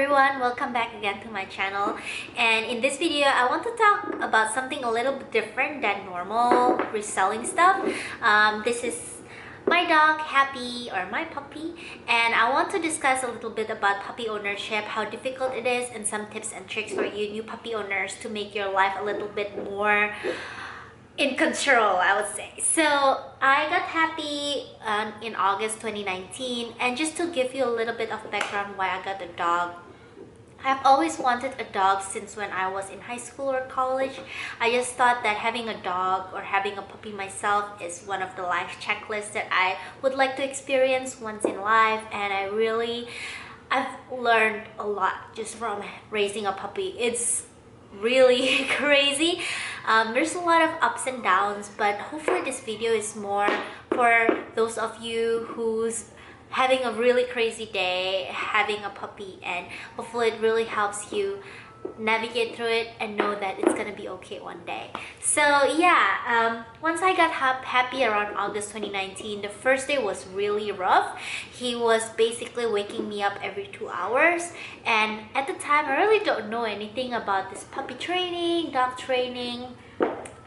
everyone, welcome back again to my channel. And in this video I want to talk about something a little bit different than normal reselling stuff. This is my dog Happy, or my puppy, and I want to discuss a little bit about puppy ownership, how difficult it is, and some tips and tricks for you new puppy owners to make your life a little bit more in control, I would say. So I got Happy in August 2019, and just to give you a little bit of background why I got the dog, I've always wanted a dog since when I was in high school or college. I just thought that having a dog or having a puppy myself is one of the life checklists that I would like to experience once in life, and I've learned a lot just from raising a puppy. It's really crazy. There's a lot of ups and downs, but hopefully this video is more for those of you who's having a really crazy day having a puppy, and hopefully it really helps you navigate through it and know that it's gonna be okay one day. So yeah, once I got Happy around August 2019, the first day was really rough. He was basically waking me up every 2 hours, and at the time I really don't know anything about this puppy training, dog training,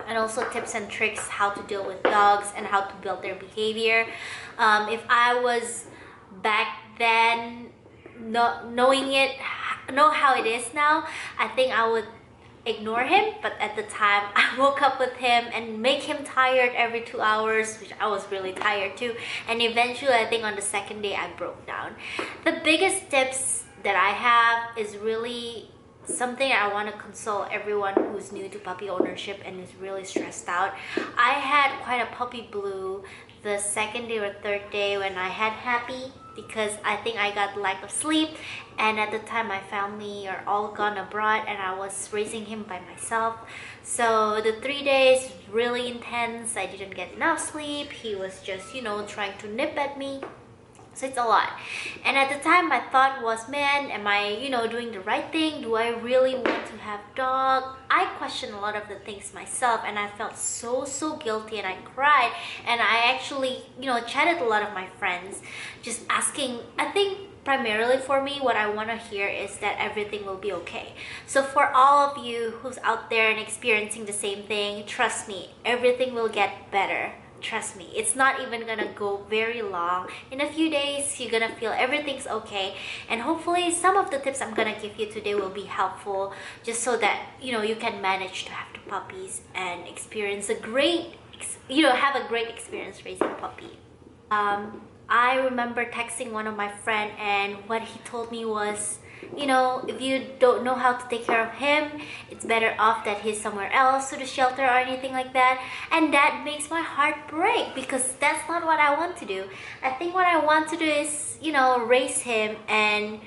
and also tips and tricks how to deal with dogs and how to build their behavior. If I was back then know how it is now, I think I would ignore him. But at the time I woke up with him and make him tired every 2 hours, which I was really tired too, and eventually I think on the second day I broke down. The biggest tips that I have is really something I want to console everyone who's new to puppy ownership and is really stressed out. I had quite a puppy blue the second day or third day when I had Happy, because I think I got lack of sleep, and at the time my family are all gone abroad and I was raising him by myself. So the 3 days really intense. I didn't get enough sleep. He was just, trying to nip at me. So it's a lot. And at the time my thought was, man, am I doing the right thing? Do I really want to have dog? I questioned a lot of the things myself, and I felt so guilty, and I cried, and I actually chatted a lot of my friends just asking. I think primarily for me, what I want to hear is that everything will be okay. So for all of you who's out there and experiencing the same thing, trust me, everything will get better. Trust me, it's not even gonna go very long. In a few days, you're gonna feel everything's okay, and hopefully some of the tips I'm gonna give you today will be helpful, just so that you can manage to have the puppies and experience a great have a great experience raising a puppy. I remember texting one of my friend, and what he told me was, if you don't know how to take care of him, it's better off that he's somewhere else, to the shelter or anything like that. And that makes my heart break, because that's not what I want to do. I think what I want to do is, raise him and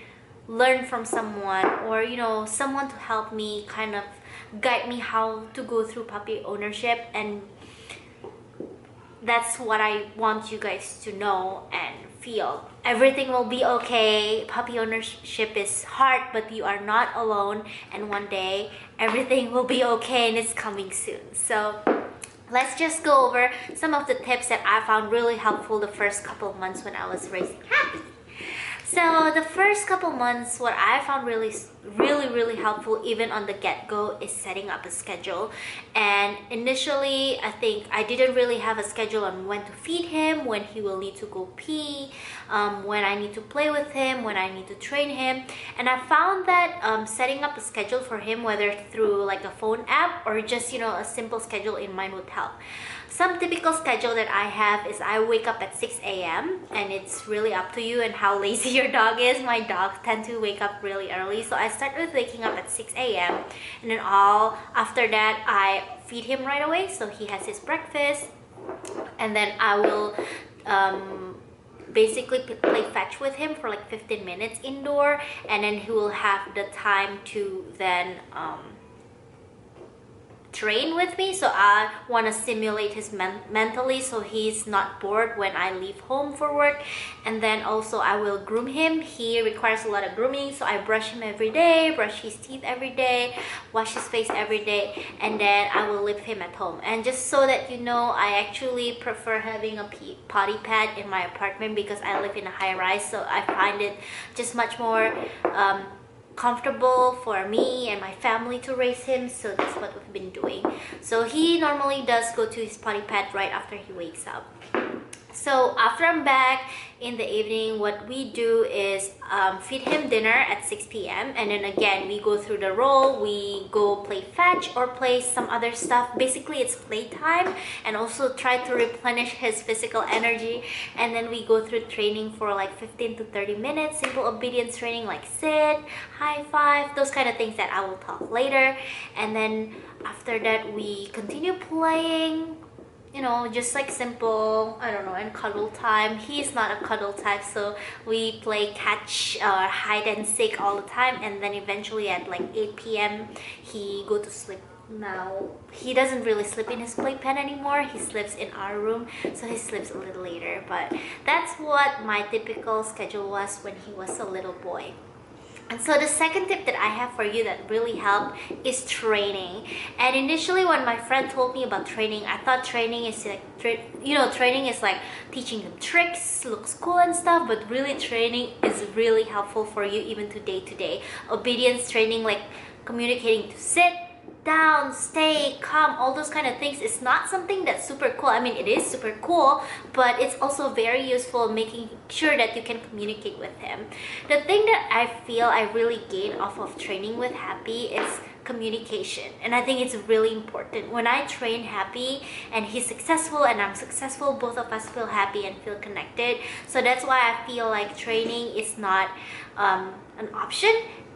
learn from someone, or someone to help me kind of guide me how to go through puppy ownership. And that's what I want you guys to know and feel. Everything will be okay. Puppy ownership is hard, but you are not alone, and one day everything will be okay, and it's coming soon. So let's just go over some of the tips that I found really helpful the first couple of months when I was raising Happy. So the first couple months, what I found really helpful, even on the get-go, is setting up a schedule. And initially, I think I didn't really have a schedule on when to feed him, when he will need to go pee, when I need to play with him, when I need to train him. And I found that setting up a schedule for him, whether through like a phone app or just a simple schedule in mind, would help. Some typical schedule that I have is I wake up at 6 a.m. and it's really up to you and how lazy your dog is. My dogs tend to wake up really early, so I start with waking up at 6 a.m. and then after that I feed him right away, so he has his breakfast, and then I will basically play fetch with him for like 15 minutes indoor, and then he will have the time to then train with me. So I want to stimulate his mentally, so he's not bored when I leave home for work. And then also I will groom him. He requires a lot of grooming, so I brush him every day, brush his teeth every day, wash his face every day, and then I will leave him at home. And just so that I actually prefer having a potty pad in my apartment, because I live in a high rise, so I find it just much more comfortable for me and my family to raise him, so that's what we've been doing. So he normally does go to his potty pad right after he wakes up. So after I'm back in the evening, what we do is feed him dinner at 6 p.m. and then again we go through the role. We go play fetch or play some other stuff. Basically it's playtime, and also try to replenish his physical energy. And then we go through training for like 15 to 30 minutes, simple obedience training like sit, high five, those kind of things that I will talk later. And then after that we continue playing, you know, just like simple, I don't know, and cuddle time. He's not a cuddle type, so we play catch or hide and seek all the time. And then eventually at like 8 p.m. he go to sleep. Now he doesn't really sleep in his playpen anymore. He sleeps in our room, so he sleeps a little later. But that's what my typical schedule was when he was a little boy. And so the second tip that I have for you that really helped is training. And initially when my friend told me about training, I thought training is like, training is like teaching them tricks, looks cool and stuff, but really training is really helpful for you even to day. Obedience training, like communicating to sit down, stay calm, all those kind of things is not something that's super cool. I mean, it is super cool, but it's also very useful making sure that you can communicate with him. The thing that I feel I really gain off of training with Happy is communication, and I think it's really important. When I train Happy and he's successful and I'm successful, both of us feel happy and feel connected. So that's why I feel like training is not an option.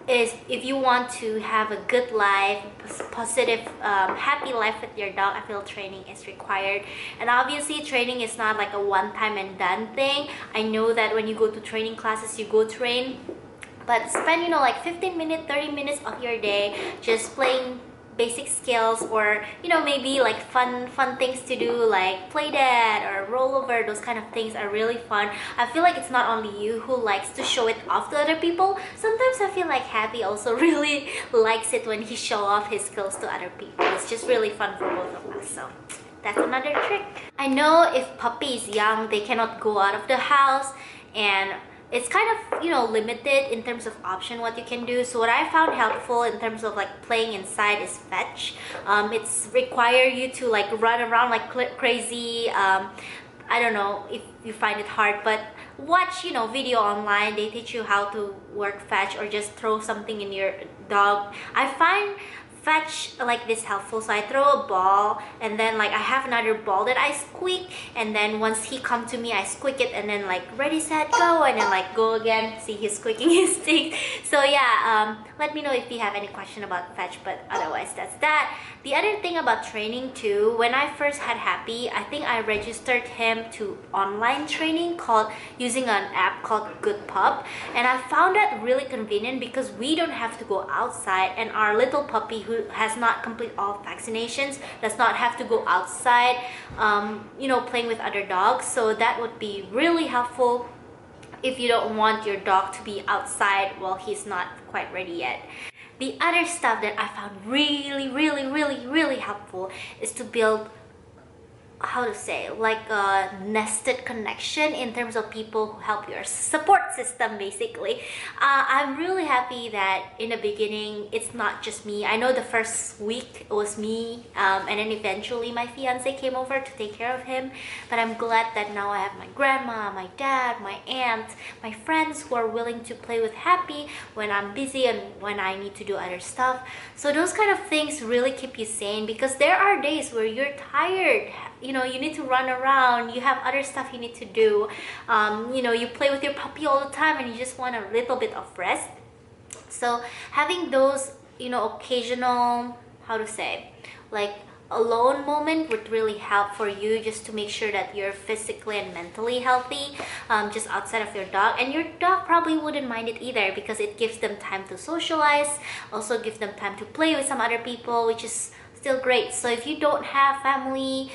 Is if you want to have a good life, positive, happy life with your dog, I feel training is required. And obviously training is not like a one-time and done thing. I know that when you go to training classes, you go train, but spend, you know, like 15 minutes, 30 minutes of your day just playing basic skills, or you know, maybe like fun things to do like play dead or roll over. Those kind of things are really fun. I feel like it's not only you who likes to show it off to other people. Sometimes I feel like Happy also really likes it when he show off his skills to other people. It's just really fun for both of us. So that's another trick. I know if puppy is young, they cannot go out of the house, and it's kind of, you know, limited in terms of option what you can do. So what I found helpful in terms of like playing inside is fetch. It's require you to like run around like crazy. I don't know if you find it hard, but watch, you know, video online. They teach you how to work fetch, or just throw something in your dog. I find fetch like this helpful. So I throw a ball, and then like I have another ball that I squeak, and then once he come to me, I squeak it, and then like ready, set, go, and then like go again. See, he's squeaking his things. So yeah, let me know if you have any question about fetch, but otherwise that's that. The other thing about training too, when I first had Happy, I think I registered him to online training called using an app called Good Pup, and I found that really convenient because we don't have to go outside, and our little puppy who has not completed all vaccinations does not have to go outside, you know, playing with other dogs. So that would be really helpful if you don't want your dog to be outside while he's not quite ready yet. The other stuff that I found really helpful is to build, how to say, like a nested connection in terms of people who help your support system, basically. I'm really happy that in the beginning it's not just me. I know the first week it was me, and then eventually my fiance came over to take care of him, but I'm glad that now I have my grandma, my dad, my aunt, my friends who are willing to play with Happy when I'm busy and when I need to do other stuff. So those kind of things really keep you sane, because there are days where you're tired. You know, you need to run around, you have other stuff you need to do. You know, you play with your puppy all the time and you just want a little bit of rest. So having those, you know, occasional, how to say, like alone moment would really help for you, just to make sure that you're physically and mentally healthy, just outside of your dog. And your dog probably wouldn't mind it either, because it gives them time to socialize, also gives them time to play with some other people, which is still great. So if you don't have family,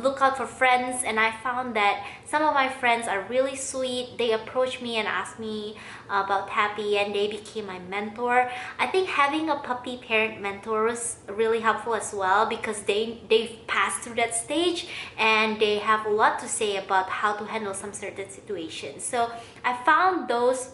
look out for friends. And I found that some of my friends are really sweet. They approached me and asked me about Happy, and they became my mentor. I think having a puppy parent mentor was really helpful as well, because they've passed through that stage and they have a lot to say about how to handle some certain situations. So I found those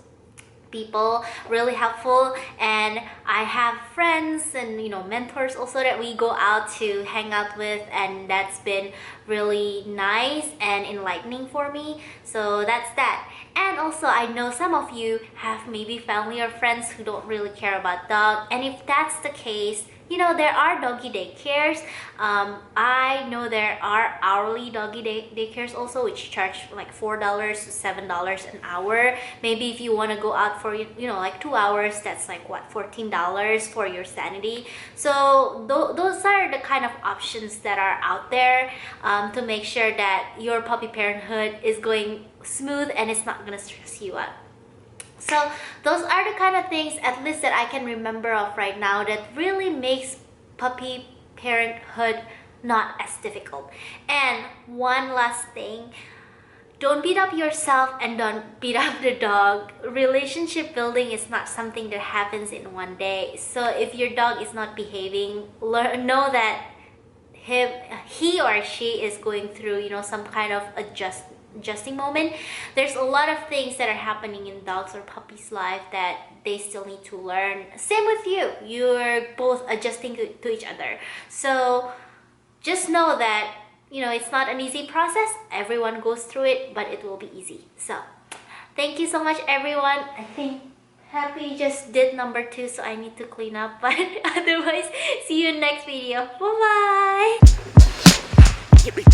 people, really helpful. And I have friends and mentors also that we go out to hang out with, and that's been really nice and enlightening for me. So that's that. And also, I know some of you have maybe family or friends who don't really care about dog, and if that's the case, there are doggy daycares. I know there are hourly doggy daycares also, which charge like $4 to $7 an hour. Maybe if you want to go out for like 2 hours, that's like what, $14 for your sanity. So those are the kind of options that are out there to make sure that your puppy parenthood is going smooth and it's not gonna stress you out. So those are the kind of things, at least that I can remember of right now, that really makes puppy parenthood not as difficult. And one last thing, don't beat up yourself and don't beat up the dog. Relationship building is not something that happens in one day. So if your dog is not behaving, know that he or she is going through some kind of adjusting moment. There's a lot of things that are happening in dogs or puppies' life that they still need to learn. Same with you. You're both adjusting to each other. So just know that it's not an easy process. Everyone goes through it, but it will be easy. So thank you so much, everyone. I think Happy just did number 2, so I need to clean up. But otherwise, see you in next video. Bye bye.